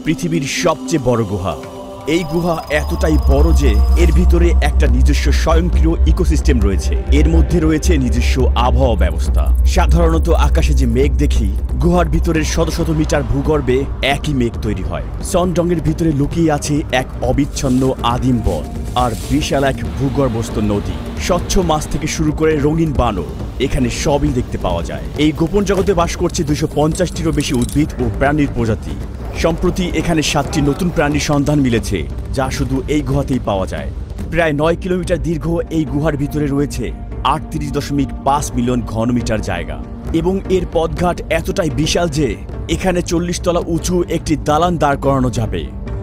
পৃথিবীর সবচেয়ে বড় গুহা। এই গুহা এতটাই বড় যে এর ভিতরে একটা নিজস্ব স্বয়ংক্রিয় ইকোসিস্টেম রয়েছে। এর মধ্যে রয়েছে নিজস্ব আবহাওয়া ব্যবস্থা। সাধারণত আকাশে যে মেঘ দেখি, গুহার ভিতরের শত শত মিটার ভূগর্ভে একই মেঘ তৈরি হয়। সনডংয়ের ভিতরে লুকিয়ে আছে এক অবিচ্ছন্ন আদিম বন আর বিশাল এক ভূগর্ভস্থ নদী। স্বচ্ছ মাছ থেকে শুরু করে রঙিন বানর, এখানে সবই দেখতে পাওয়া যায়। এই গোপন জগতে বাস করছে 250টিরও বেশি উদ্ভিদ ও প্রাণীর প্রজাতি। সম্প্রতি এখানে 7টি নতুন প্রাণীর সন্ধান মিলেছে, যা শুধু এই গুহাতেই পাওয়া যায়। প্রায় 9 কিলোমিটার দীর্ঘ এই গুহার ভিতরে রয়েছে 38.5 মিলিয়ন ঘনমিটার জায়গা এবং এর পথঘাট এতটাই বিশাল যে এখানে 40 তলা উঁচু একটি দালান দাঁড় করানো যাবে।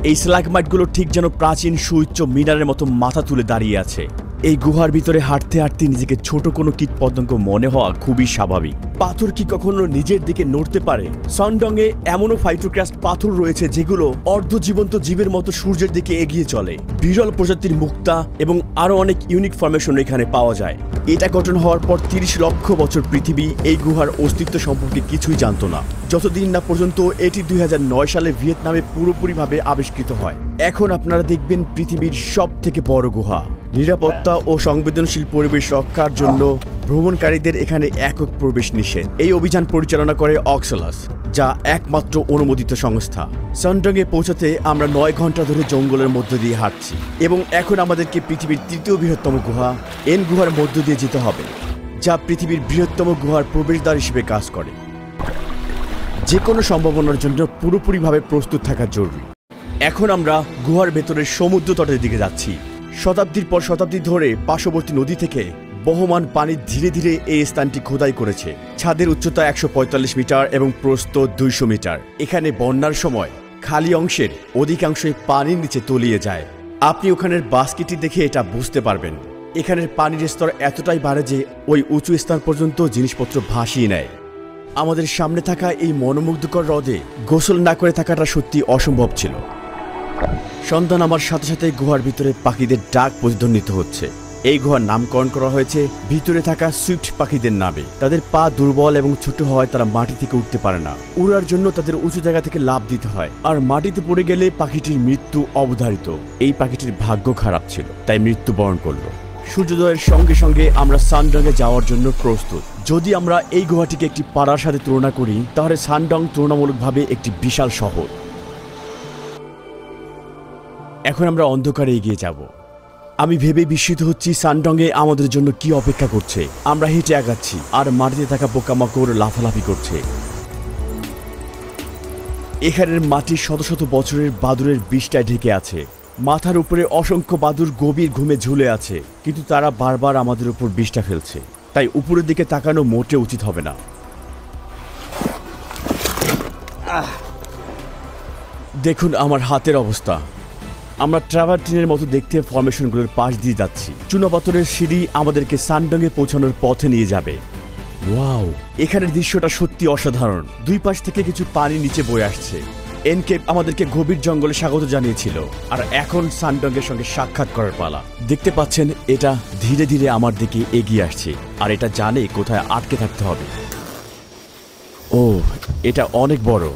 এই স্ট্যালাগমাইটগুলো ঠিক যেন প্রাচীন সুউচ্চ মিনারের মতো মাথা তুলে দাঁড়িয়ে আছে। এই গুহার ভিতরে হাঁটতে হাঁটতে নিজেকে ছোট কোনো কীটপতঙ্গ মনে হওয়া খুবই স্বাভাবিক। পাথর কি কখনো নিজের দিকে নড়তে পারে? সনডংয়ে এমনও ফাইটোক্রাস্ট পাথর রয়েছে যেগুলো অর্ধজীবন্ত জীবের মতো সূর্যের দিকে এগিয়ে চলে। বিরল প্রজাতির মুক্তা এবং আরও অনেক ইউনিক ফরমেশন এখানে পাওয়া যায়। এটা গঠন হওয়ার পর 30 লক্ষ বছর পৃথিবী এই গুহার অস্তিত্ব সম্পর্কে কিছুই জানত না, যতদিন না পর্যন্ত এটি 2009 সালে ভিয়েতনামে পুরোপুরিভাবে আবিষ্কৃত হয়। এখন আপনারা দেখবেন পৃথিবীর সব থেকে বড় গুহা। নিরাপত্তা ও সংবেদনশীল পরিবেশ রক্ষার জন্য ভ্রমণকারীদের এখানে একক প্রবেশ নিষেধ। এই অভিযান পরিচালনা করে অক্সালাস, যা একমাত্র অনুমোদিত সংস্থা। সনডংয়ে পৌঁছাতে আমরা 9 ঘন্টা ধরে জঙ্গলের মধ্য দিয়ে হাঁটছি এবং এখন আমাদেরকে পৃথিবীর 3য় বৃহত্তম গুহা এন গুহার মধ্য দিয়ে যেতে হবে, যা পৃথিবীর বৃহত্তম গুহার প্রবেশদ্বার হিসেবে কাজ করে। যে কোনো সম্ভাবনার জন্য পুরোপুরিভাবে প্রস্তুত থাকা জরুরি। এখন আমরা গুহার ভেতরের সমুদ্র তটের দিকে যাচ্ছি। শতাব্দীর পর শতাব্দী ধরে পার্শ্ববর্তী নদী থেকে বহমান পানি ধীরে ধীরে এই স্থানটি খোদাই করেছে। ছাদের উচ্চতা 145 মিটার এবং প্রস্থ 200 মিটার। এখানে বন্যার সময় খালি অংশের অধিকাংশই পানির নিচে তলিয়ে যায়। আপনি ওখানের বাস্কেটটি দেখে এটা বুঝতে পারবেন। এখানের পানির স্তর এতটাই বাড়ে যে ওই উঁচু স্থান পর্যন্ত জিনিসপত্র ভাসিয়ে নেয়। আমাদের সামনে থাকা এই মনোমুগ্ধকর হ্রদে গোসল না করে থাকাটা সত্যি অসম্ভব ছিল। সন্ধ্যা নামার সাথে সাথে গুহার ভিতরে পাখিদের ডাক প্রতিধ্বনিত হচ্ছে। এই গুহার নামকরণ করা হয়েছে ভিতরে থাকা সুইফট পাখিদের নামে। তাদের পা দুর্বল এবং ছোট হওয়ায় তারা মাটি থেকে উঠতে পারে না। উড়ার জন্য তাদের উঁচু জায়গা থেকে লাফ দিতে হয়, আর মাটিতে পড়ে গেলে পাখিটির মৃত্যু অবধারিত। এই পাখিটির ভাগ্য খারাপ ছিল, তাই মৃত্যুবরণ করলো। সূর্যোদয়ের সঙ্গে সঙ্গে আমরা সানডংয়ে যাওয়ার জন্য প্রস্তুত। যদি আমরা এই গুহাটিকে একটি পাড়ার সাথে তুলনা করি, তাহলে সানডং তুলনামূলকভাবে একটি বিশাল শহর। এখন আমরা অন্ধকারে এগিয়ে যাব। আমি ভেবে বিস্মিত হচ্ছি সানডংয়ে আমাদের জন্য কি অপেক্ষা করছে। আমরা হেঁটে আগাচ্ছি আর মাটিতে থাকা পোকামাকড় লাফালাফি করছে। এখানের মাটি শত শত বছরের বাদুড়ের বিষটায় ঢেকে আছে। মাথার উপরে অসংখ্য বাদুড় গভীর ঘুমে ঝুলে আছে, কিন্তু তারা বারবার আমাদের উপর বিষটা ফেলছে, তাই উপরের দিকে তাকানো মোটে উচিত হবে না। দেখুন আমার হাতের অবস্থা। আমরা ট্রাভার্টিনের মতো দেখতে ফরমেশনগুলোর পাশ দিয়ে যাচ্ছি। চুনাপাথরের সিঁড়ি আমাদেরকে সানডংয়ে পৌঁছানোর পথে নিয়ে যাবে। ওয়াও, এখানের দৃশ্যটা সত্যি অসাধারণ। দুই পাশ থেকে কিছু পানি নিচে বয়ে আসছে। এনকেপ আমাদেরকে গভীর জঙ্গলে স্বাগত জানিয়েছিল, আর এখন সানডংয়ের সঙ্গে সাক্ষাৎ করার পালা। দেখতে পাচ্ছেন এটা ধীরে ধীরে আমার দিকে এগিয়ে আসছে, আর এটা জানে কোথায় আটকে থাকতে হবে। ও, এটা অনেক বড়।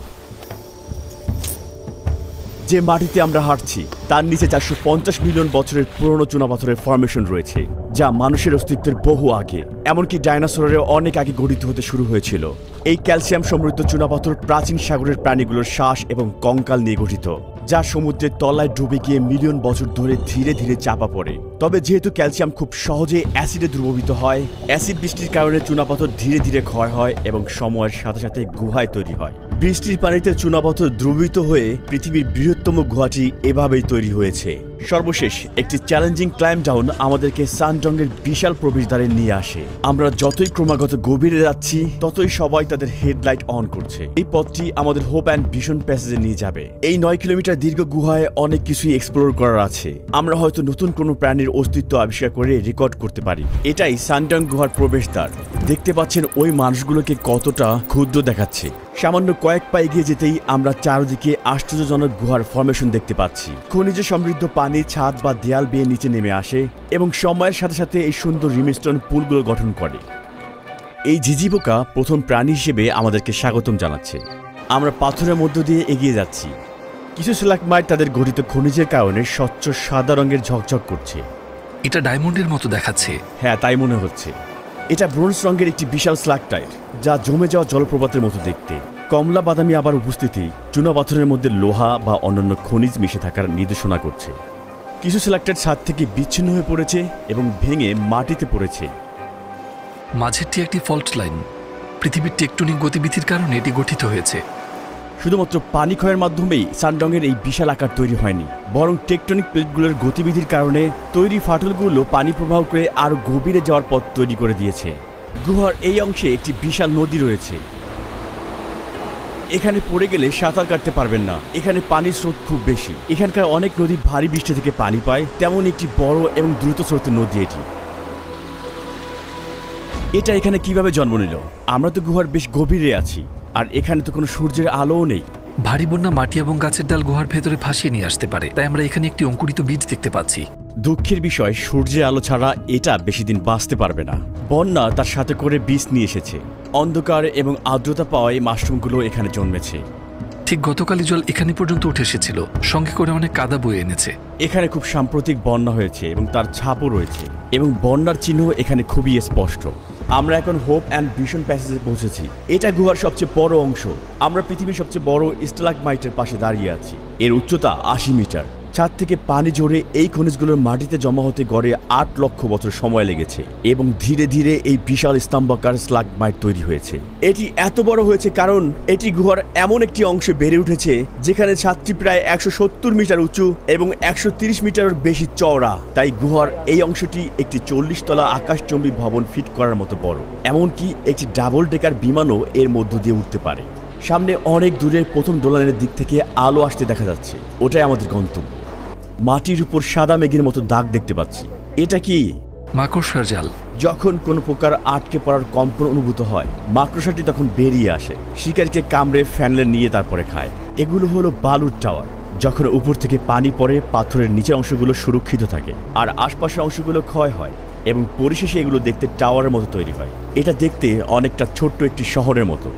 যে মাটিতে আমরা হাঁটছি তার নিচে 450 মিলিয়ন বছরের পুরনো চুনাপাথরের ফরমেশন রয়েছে, যা মানুষের অস্তিত্বের বহু আগে, এমনকি ডাইনোসরের অনেক আগে গঠিত হতে শুরু হয়েছিল। এই ক্যালসিয়াম সমৃদ্ধ চুনাপাথর প্রাচীন সাগরের প্রাণীগুলোর শ্বাস এবং কঙ্কাল নিয়ে গঠিত, যা সমুদ্রের তলায় ডুবে গিয়ে মিলিয়ন বছর ধরে ধীরে ধীরে চাপা পড়ে। তবে যেহেতু ক্যালসিয়াম খুব সহজে অ্যাসিডে দ্রবীভূত হয়, অ্যাসিড বৃষ্টির কারণে চুনাপাথর ধীরে ধীরে ক্ষয় হয় এবং সময়ের সাথে সাথে গুহায় তৈরি হয়। বৃষ্টির পানিতে চুনাপাথর দ্রবীভূত হয়ে পৃথিবীর বৃহত্তম গুহাটি এভাবেই তৈরি হয়েছে। সর্বশেষ একটি চ্যালেঞ্জিং ক্লাইম্ব ডাউন আমাদেরকে সানডংয়ের বিশাল প্রবেশদ্বারে নিয়ে আসে। আমরা যতই ক্রমাগত গভীরে যাচ্ছি, ততই সবাই তাদের হেডলাইট অন করছে। এই পথটি আমাদের হোপ অ্যান্ড ভিশন প্যাসেজে নিয়ে যাবে। এই 9 কিলোমিটার দীর্ঘ গুহায় অনেক কিছুই এক্সপ্লোর করার আছে। আমরা হয়তো নতুন কোনো প্রাণীর অস্তিত্ব আবিষ্কার করে রেকর্ড করতে পারি। এটাই সানডং গুহার প্রবেশদ্বার। দেখতে পাচ্ছেন ওই মানুষগুলোকে কতটা ক্ষুদ্র দেখাচ্ছে। সামান্য কয়েক পা এগিয়ে যেতেই আমরা চারদিকে আশ্চর্যজনক গুহার ফরমেশন দেখতে পাচ্ছি। খনিজ সমৃদ্ধ পানি ছাদ বা দেয়াল বেয়ে নিচে নেমে আসে এবং সময়ের সাথে সাথে এই সুন্দর রিমস্টোন পুলগুলো গঠন করে। এই ঝিঝি পোকা প্রথম প্রাণী হিসেবে আমাদেরকে স্বাগতম জানাচ্ছে। আমরা পাথরের মধ্য দিয়ে এগিয়ে যাচ্ছি। কিছু স্ট্যালাগমাইট তাদের গঠিত খনিজের কারণে স্বচ্ছ সাদা রঙের ঝকঝক করছে। এটা ডায়মন্ডের মতো দেখাচ্ছে। হ্যাঁ, তাই মনে হচ্ছে। এটা ব্রোঞ্জ রঙের একটি বিশাল স্ট্যালাকটাইট, যা জমে যাওয়া জলপ্রপাতের মতো দেখতে। কমলা বাদামি আবার উপস্থিতি চুনা পাথরের মধ্যে লোহা বা অন্যান্য খনিজ মিশে থাকার নির্দেশনা করছে। কিছু স্ট্যালাকটাইট ছাদ থেকে বিচ্ছিন্ন হয়ে পড়েছে এবং ভেঙে মাটিতে পড়েছে। মাঝেরটি একটি ফল্ট লাইন। পৃথিবীর টেকটনিক গতিবিধির কারণে এটি গঠিত হয়েছে। শুধুমাত্র পানি ক্ষয়ের মাধ্যমেই সানডংয়ের এই বিশাল আকার তৈরি হয়নি, বরং টেকটনিক প্লেটগুলোর গতিবিধির কারণে তৈরি ফাটলগুলো পানি প্রবাহ করে আরও গভীরে যাওয়ার পথ তৈরি করে দিয়েছে। গুহার এই অংশে একটি বিশাল নদী রয়েছে। এখানে পড়ে গেলে সাঁতার কাটতে পারবেন না। এখানে পানির স্রোত খুব বেশি। এখানকার অনেক নদী ভারী বৃষ্টি থেকে পানি পায়, তেমন একটি বড় এবং দ্রুত স্রোতের নদী এটি। এটা এখানে কিভাবে জন্ম নিল? আমরা তো গুহার বেশ গভীরে আছি, আর এখানে তো কোনো সূর্যের আলোও নেই। ভারী বন্যা মাটি এবং গাছের ডাল গুহার ভেতরে ভাসিয়ে নিয়ে আসতে পারে, তাই আমরা এখানে একটি অঙ্কুরিত বীজ দেখতে পাচ্ছি। দুঃখের বিষয়, সূর্যের আলো ছাড়া এটা বেশি দিন বাঁচতে পারবে না। বন্যা তার সাথে করে বীজ নিয়ে এসেছে। অন্ধকার এবং আর্দ্রতা পাওয়ায় মাশরুমগুলো এখানে জন্মেছে। ঠিক গতকালই জল এখানে পর্যন্ত উঠে এসেছিল, সঙ্গে করে অনেক কাদা বয়ে এনেছে। এখানে খুব সাম্প্রতিক বন্যা হয়েছে এবং তার ছাপও রয়েছে, এবং বন্যার চিহ্ন এখানে খুবই স্পষ্ট। আমরা এখন হোপ অ্যান্ড ভিশন প্যাসেজে পৌঁছেছি। এটা গুহার সবচেয়ে বড় অংশ। আমরা পৃথিবীর সবচেয়ে বড় স্ট্যালাগমাইটের পাশে দাঁড়িয়ে আছি। এর উচ্চতা ৮০ মিটার। ছাদ থেকে পানি ঝরে এই খনিজগুলোর মাটিতে জমা হতে গড়ে ৮ লক্ষ বছর সময় লেগেছে, এবং ধীরে ধীরে এই বিশাল স্তম্ভাকার স্ট্যালাগমাইট তৈরি হয়েছে। এটি এত বড় হয়েছে কারণ এটি গুহার এমন একটি অংশে বেড়ে উঠেছে যেখানে ছাদটি প্রায় ১৭০ মিটার উঁচু এবং ১৩০ মিটারের বেশি চওড়া। তাই গুহার এই অংশটি একটি ৪০ তলা আকাশচুম্বী ভবন ফিট করার মতো বড়। এমনকি একটি ডাবল ডেকার বিমানও এর মধ্য দিয়ে উঠতে পারে। সামনে অনেক দূরে প্রথম দোলনের দিক থেকে আলো আসতে দেখা যাচ্ছে। ওটাই আমাদের গন্তব্য। মাটির উপর সাদা মেঘের মতো দাগ দেখতে পাচ্ছি। এটা কি? মাকড়সার জাল। যখন কোনো প্রকার আটকে পড়ার কম্পন অনুভূত হয়, মাকড়সাটি তখন বেরিয়ে আসে, শিকারীকে কামড়ে ফ্যানলে নিয়ে তারপরে খায়। এগুলো হলো বালুর টাওয়ার। যখন উপর থেকে পানি পড়ে, পাথরের নিচের অংশগুলো সুরক্ষিত থাকে আর আশপাশের অংশগুলো ক্ষয় হয়, এবং পরিশেষে এগুলো দেখতে টাওয়ারের মতো তৈরি হয়। এটা দেখতে অনেকটা ছোট্ট একটি শহরের মতো।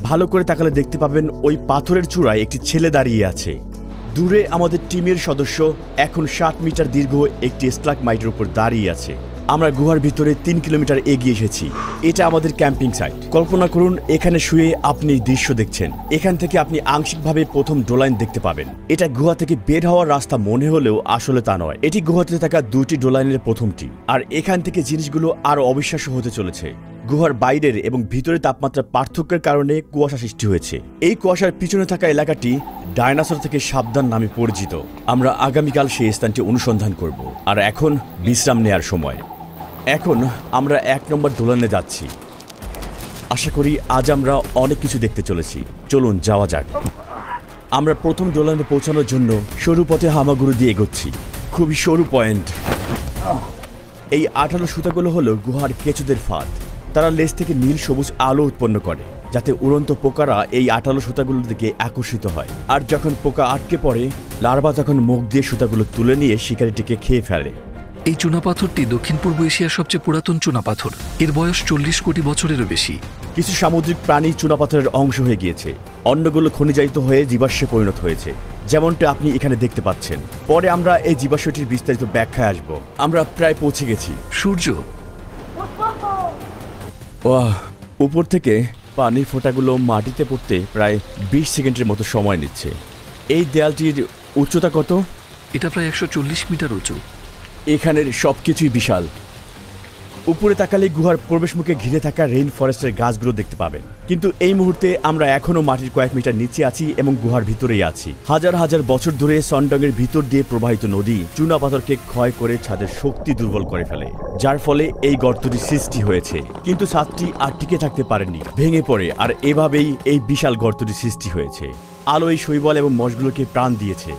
ভালো করে তাকালে দেখতে পাবেন ওই পাথরের চূড়ায় একটি ছেলে দাঁড়িয়ে আছে। দূরে আমাদের টিমের সদস্য এখন ৬০ মিটার দীর্ঘ একটি স্ট্যালাগমাইটের উপর দাঁড়িয়ে আছে। আমরা গুহার ভিতরে ৩ কিলোমিটার এগিয়ে এসেছি। এটা আমাদের ক্যাম্পিং সাইট। কল্পনা করুন এখানে শুয়ে আপনি দৃশ্য দেখছেন। এখান থেকে আপনি আংশিকভাবে প্রথম ডোলাইন দেখতে পাবেন। এটা গুহা থেকে বের হওয়ার রাস্তা মনে হলেও আসলে তা নয়। এটি গুহাতে থাকা ২টি ডোলাইনের প্রথমটি, আর এখান থেকে জিনিসগুলো আরো অবিশ্বাস্য হতে চলেছে। গুহার বাইরের এবং ভিতরের তাপমাত্রার পার্থক্যের কারণে কুয়াশা সৃষ্টি হয়েছে। এই কুয়াশার পিছনে থাকা এলাকাটি ডায়নোসর থেকে সাবধান নামে পরিচিত। আমরা আগামীকাল সেই স্থানটি অনুসন্ধান করব, আর এখন বিশ্রাম নেওয়ার সময়। এখন আমরা ১ নম্বর দোলনে যাচ্ছি। আশা করি আজ আমরা অনেক কিছু দেখতে চলেছি। চলুন যাওয়া যাক। আমরা প্রথম দোলনে পৌঁছানোর জন্য সরু পথে হামাগুড়ি দিয়ে এগোচ্ছি। খুবই সরু পয়েন্ট। এই ১৮ সুতাগুলো হলো গুহার কেঁচুদের ফাঁদ। তারা লেজ থেকে নীল সবুজ আলো উৎপন্ন করে, যাতে উড়ন্ত পোকারা এই ১৮ সুতাগুলোর দিকে আকর্ষিত হয়। আর যখন পোকা আটকে পড়ে, লার্ভা তখন মুখ দিয়ে সুতাগুলো তুলে নিয়ে শিকারিটিকে খেয়ে ফেলে। এই চুনাপাথরটি দক্ষিণ পূর্ব এশিয়ার সবচেয়ে পুরাতন চুনাপাথর। এর বয়স ৪০ কোটি বছরেরও বেশি। কিছু সামুদ্রিক প্রাণী চুনাপাথরের অংশ হয়ে গিয়েছে, অন্যগুলো খনিজায়িত হয়ে জীবাশ্মে পরিণত হয়েছে, যেমনটা আপনি এখানে দেখতে পাচ্ছেন। পরে আমরা এই জীবাশ্মটির বিস্তারিত ব্যাখ্যায় আসব। আমরা প্রায় পৌঁছে গেছি। সূর্য। ওয়াহ, উপর থেকে পানির ফোঁটাগুলো মাটিতে পড়তে প্রায় ২০ সেকেন্ডের মতো সময় নিচ্ছে। এই দেয়ালটির উচ্চতা কত? এটা প্রায় ১৪০ মিটার উঁচু। এখানের সবকিছুই বিশাল। উপরে তাকালে গুহার প্রবেশমুখে ঘিরে থাকা রেইন ফরেস্টের গাছগুলো দেখতে পাবেন। কিন্তু এই মুহূর্তে আমরা এখনো মাটির কয়েক মিটার নিচে আছি এবং গুহার ভিতরেই আছি। হাজার হাজার বছর ধরে সনডংয়ের ভিতর দিয়ে প্রবাহিত নদী চুনা পাথরকে ক্ষয় করে ছাদের শক্তি দুর্বল করে ফেলে, যার ফলে এই গর্তটি সৃষ্টি হয়েছে। কিন্তু ছাদটি আর টিকে থাকতে পারেনি, ভেঙে পড়ে, আর এভাবেই এই বিশাল গর্তটি সৃষ্টি হয়েছে। আলো এই শৈবাল এবং মশগুলোকে প্রাণ দিয়েছে।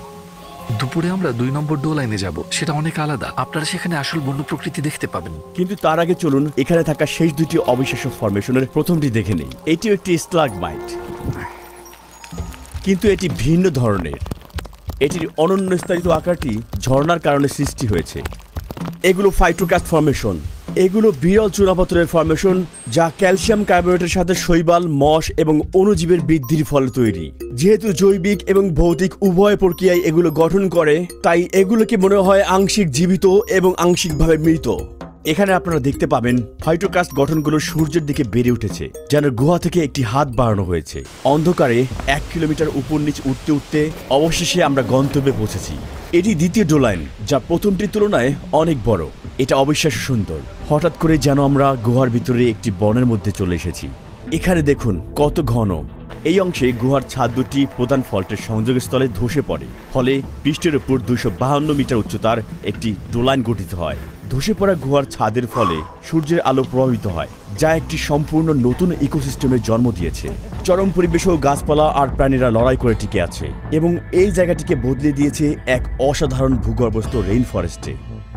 দুপুরে আমরা ২ নম্বর ডোলাইনে যাব। সেটা অনেক আলাদা। আপনারা সেখানে আসল বন্য প্রকৃতি দেখতে পাবেন। কিন্তু তার আগে চলুন এখানে থাকা শেষ দুটি অবিশ্বাস্য ফরমেশনের প্রথমটি দেখে নেই। এটিও একটি স্ট্যালাগমাইট, কিন্তু এটি ভিন্ন ধরনের। এটির অনন্য স্তরিত আকারটি ঝর্ণার কারণে সৃষ্টি হয়েছে। এগুলো ফাইটোক্রাস্ট ফরমেশন। এগুলো বিরল চুনাপাথরের ফর্মেশন, যা ক্যালসিয়াম কার্বোনেটের সাথে শৈবাল, মস এবং অণুজীবের বৃদ্ধির ফলে তৈরি। যেহেতু জৈবিক এবং ভৌতিক উভয় প্রক্রিয়ায় এগুলো গঠন করে, তাই এগুলোকে মনে হয় আংশিক জীবিত এবং আংশিকভাবে মৃত। এখানে আপনারা দেখতে পাবেন ফাইটোক্রাস্ট গঠনগুলো সূর্যের দিকে বেড়ে উঠেছে, যেন গুহা থেকে একটি হাত বাড়ানো হয়েছে। অন্ধকারে 1 কিলোমিটার উপর নিচ উঠতে উঠতে অবশেষে আমরা গন্তব্যে পৌঁছেছি। এটি দ্বিতীয় ডোলাইন, যা প্রথমটির তুলনায় অনেক বড়। এটা অবিশ্বাস্য সুন্দর। হঠাৎ করে যেন আমরা গুহার ভিতরে একটি বনের মধ্যে চলে এসেছি। এখানে দেখুন কত ঘন। এই অংশে গুহার ছাদ দুটি প্রধান ফল্টের সংযোগস্থলে ধসে পড়ে, ফলে পৃষ্ঠের উপর 252 মিটার উচ্চতার একটি ডোলাইন গঠিত হয়। ধসে পড়া গুহার ছাদের ফলে সূর্যের আলো প্রভাবিত হয়, যা একটি সম্পূর্ণ নতুন ইকোসিস্টেমের জন্ম দিয়েছে। চরম পরিবেশেও গাছপালা আর প্রাণীরা লড়াই করে টিকে আছে এবং এই জায়গাটিকে বদলে দিয়েছে এক অসাধারণ ভূগর্ভস্থ রেইন ফরেস্টে।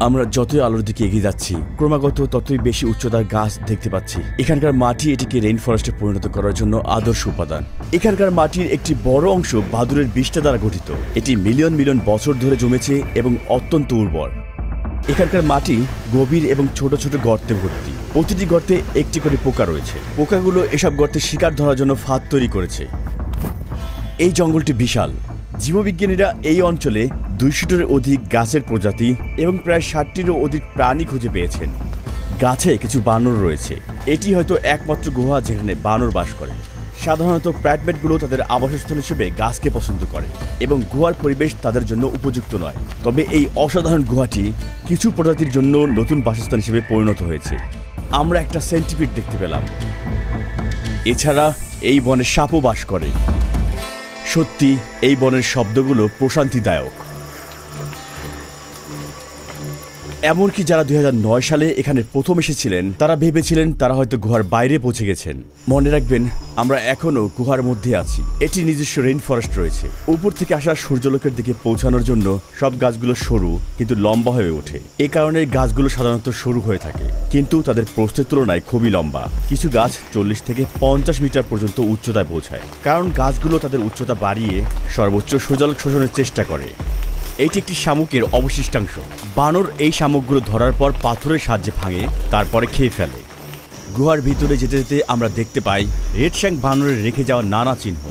আমরা যতই আলোর দিকে এগিয়ে যাচ্ছি, ক্রমাগত ততই বেশি উচ্চতার গাছ দেখতে পাচ্ছি। এখানকার মাটি এটিকে রেইন ফরেস্টে পরিণত করার জন্য আদর্শ উপাদান। এখানকার মাটির একটি বড় অংশ বাদুড়ের বিষ্ঠা দ্বারা গঠিত। এটি মিলিয়ন মিলিয়ন বছর ধরে জমেছে এবং অত্যন্ত উর্বর। এখানকার মাটি গভীর এবং ছোট ছোট গর্তে ভর্তি। প্রতিটি গর্তে একটি করে পোকা রয়েছে। পোকাগুলো এসব গর্তে শিকার ধরার জন্য ফাঁদ তৈরি করেছে। এই জঙ্গলটি বিশাল। জীববিজ্ঞানীরা এই অঞ্চলে 200-টিরও অধিক গাছের প্রজাতি এবং প্রায় 60-টিরও অধিক প্রাণী খুঁজে পেয়েছেন। গাছে কিছু বানর রয়েছে। এটি হয়তো একমাত্র গুহা যেখানে বানর বাস করে। সাধারণত প্যাটবেটগুলো তাদের আবাসস্থল হিসেবে গাছকে পছন্দ করে এবং গুহার পরিবেশ তাদের জন্য উপযুক্ত নয়। তবে এই অসাধারণ গুহাটি কিছু প্রজাতির জন্য নতুন বাসস্থান হিসেবে পরিণত হয়েছে। আমরা একটা সেন্টিপিড দেখতে পেলাম। এছাড়া এই বনে সাপও বাস করে। সত্যি এই বনের শব্দগুলো প্রশান্তিদায়ক। এমনকি যারা 2009 সালে এখানে প্রথম এসেছিলেন, তারা ভেবেছিলেন তারা হয়তো গুহার বাইরে পৌঁছে গেছেন। মনে রাখবেন, আমরা এখনও গুহার মধ্যে আছি। এটি নিজস্ব রেইন ফরেস্ট রয়েছে। উপর থেকে আসা সূর্যালোকের দিকে পৌঁছানোর জন্য সব গাছগুলো সরু কিন্তু লম্বা হয়ে ওঠে। এ কারণে গাছগুলো সাধারণত সরু হয়ে থাকে, কিন্তু তাদের প্রস্থের তুলনায় খুবই লম্বা। কিছু গাছ 40 থেকে 50 মিটার পর্যন্ত উচ্চতায় পৌঁছায়, কারণ গাছগুলো তাদের উচ্চতা বাড়িয়ে সর্বোচ্চ সূর্যালোক শোষণের চেষ্টা করে। এটি একটি শামুকের অবশিষ্টাংশ। বানর এই শামুকগুলো ধরার পর পাথরের সাহায্যে ভাঙে, তারপরে খেয়ে ফেলে। গুহার ভিতরে যেতে যেতে আমরা দেখতে পাই রেড শ্যাঙ্ক বানরের রেখে যাওয়া নানা চিহ্ন।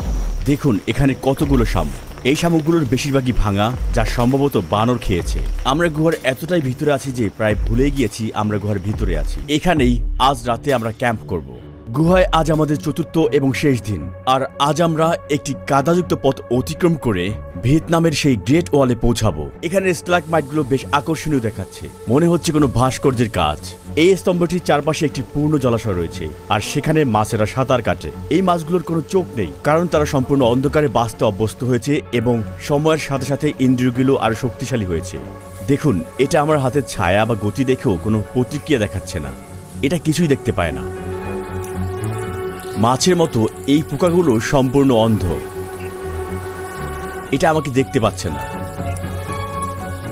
দেখুন এখানে কতগুলো শামুক। এই শামুকগুলোর বেশিরভাগই ভাঙা, যা সম্ভবত বানর খেয়েছে। আমরা গুহার এতটাই ভিতরে আছি যে প্রায় ভুলে গিয়েছি আমরা গুহার ভিতরে আছি। এখানেই আজ রাতে আমরা ক্যাম্প করব। গুহায় আজ আমাদের চতুর্থ এবং শেষ দিন। আর আজ আমরা একটি কাদাযুক্ত পথ অতিক্রম করে ভিয়েতনামের সেই গ্রেট ওয়ালে পৌঁছাবো। এখানে স্ট্যালাগমাইটগুলো বেশ আকর্ষণীয় দেখাচ্ছে, মনে হচ্ছে কোনো ভাস্কর্যের কাজ। এই স্তম্ভটির চারপাশে একটি পূর্ণ জলাশয় রয়েছে, আর সেখানে মাছেরা সাঁতার কাটে। এই মাছগুলোর কোনো চোখ নেই, কারণ তারা সম্পূর্ণ অন্ধকারে বাঁচতে অভ্যস্ত হয়েছে এবং সময়ের সাথে সাথে ইন্দ্রিয়গুলো আরো শক্তিশালী হয়েছে। দেখুন, এটা আমার হাতের ছায়া বা গতি দেখেও কোনো প্রতিক্রিয়া দেখাচ্ছে না। এটা কিছুই দেখতে পায় না। মাছের মতো এই পোকাগুলো সম্পূর্ণ অন্ধ। এটা আমাকে দেখতে পাচ্ছে না।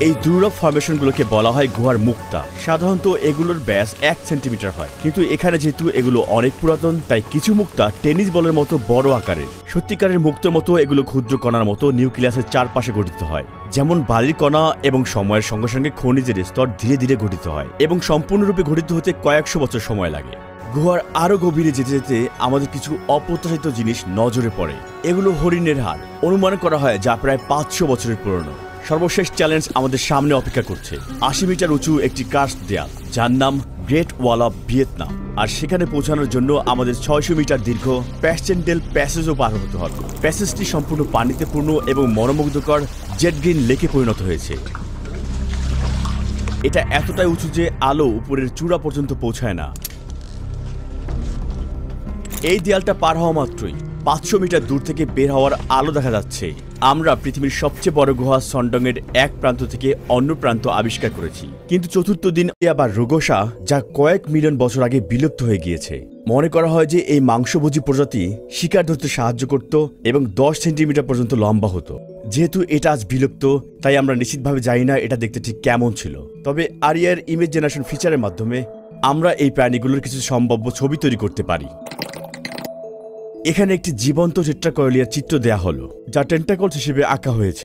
এই দুর্লভ ফরমেশনগুলোকে বলা হয় গুহার মুক্তা। সাধারণত এগুলোর ব্যাস 1 সেন্টিমিটার হয়, কিন্তু এখানে যেহেতু এগুলো অনেক পুরাতন, তাই কিছু মুক্তা টেনিস বলের মতো বড় আকারের। সত্যিকারের মুক্তার মতো এগুলো ক্ষুদ্র কণার মতো নিউক্লিয়াসের চারপাশে গঠিত হয়। যেমন বালির কণা, এবং সময়ের সঙ্গে সঙ্গে খনিজের স্তর ধীরে ধীরে গঠিত হয় এবং সম্পূর্ণরূপে গঠিত হতে কয়েকশো বছর সময় লাগে। গুহার আরো গভীরে যেতে যেতে আমাদের কিছু অপ্রত্যাশিত জিনিস নজরে পড়ে। এগুলো হরিণের হাড়, অনুমান করা হয় যা প্রায় 500 বছরের পুরনো। সর্বশেষ চ্যালেঞ্জ আমাদের সামনে অপেক্ষা করছে। 80 মিটার উঁচু একটি কার্স্ট দেয়াল, যার নাম গ্রেট ওয়াল অফ ভিয়েতনাম। আর সেখানে পৌঁছানোর জন্য আমাদের 600 মিটার দীর্ঘ প্যাসচেন্ডেল প্যাসেজও পার হতে হবে। প্যাসেজটি সম্পূর্ণ পানিতে পূর্ণ এবং মনোমুগ্ধকর জেড গ্রিন লেকে পরিণত হয়েছে। এটা এতটাই উঁচু যে আলো উপরের চূড়া পর্যন্ত পৌঁছায় না। এই দেয়ালটা পার হওয়া মাত্রই 500 মিটার দূর থেকে বের হওয়ার আলো দেখা যাচ্ছে। আমরা পৃথিবীর সবচেয়ে বড় গুহা সন্ডংয়ের এক প্রান্ত থেকে অন্য প্রান্ত আবিষ্কার করেছি, কিন্তু চতুর্থ দিন আবার রোগোসা, যা কয়েক মিলিয়ন বছর আগে বিলুপ্ত হয়ে গিয়েছে। মনে করা হয় যে এই মাংসভোজী প্রজাতি শিকার ধরতে সাহায্য করত এবং 10 সেন্টিমিটার পর্যন্ত লম্বা হতো। যেহেতু এটা আজ বিলুপ্ত, তাই আমরা নিশ্চিতভাবে জানি না এটা দেখতে ঠিক কেমন ছিল। তবে আরিয়ার ইমেজ জেনারেশন ফিচারের মাধ্যমে আমরা এই প্রাণীগুলোর কিছু সম্ভাব্য ছবি তৈরি করতে পারি। এখানে একটি জীবন্ত টেট্রাকয়েলিয়ার চিত্র দেয়া হলো, যা টেন্টাকলস হিসেবে আঁকা হয়েছে।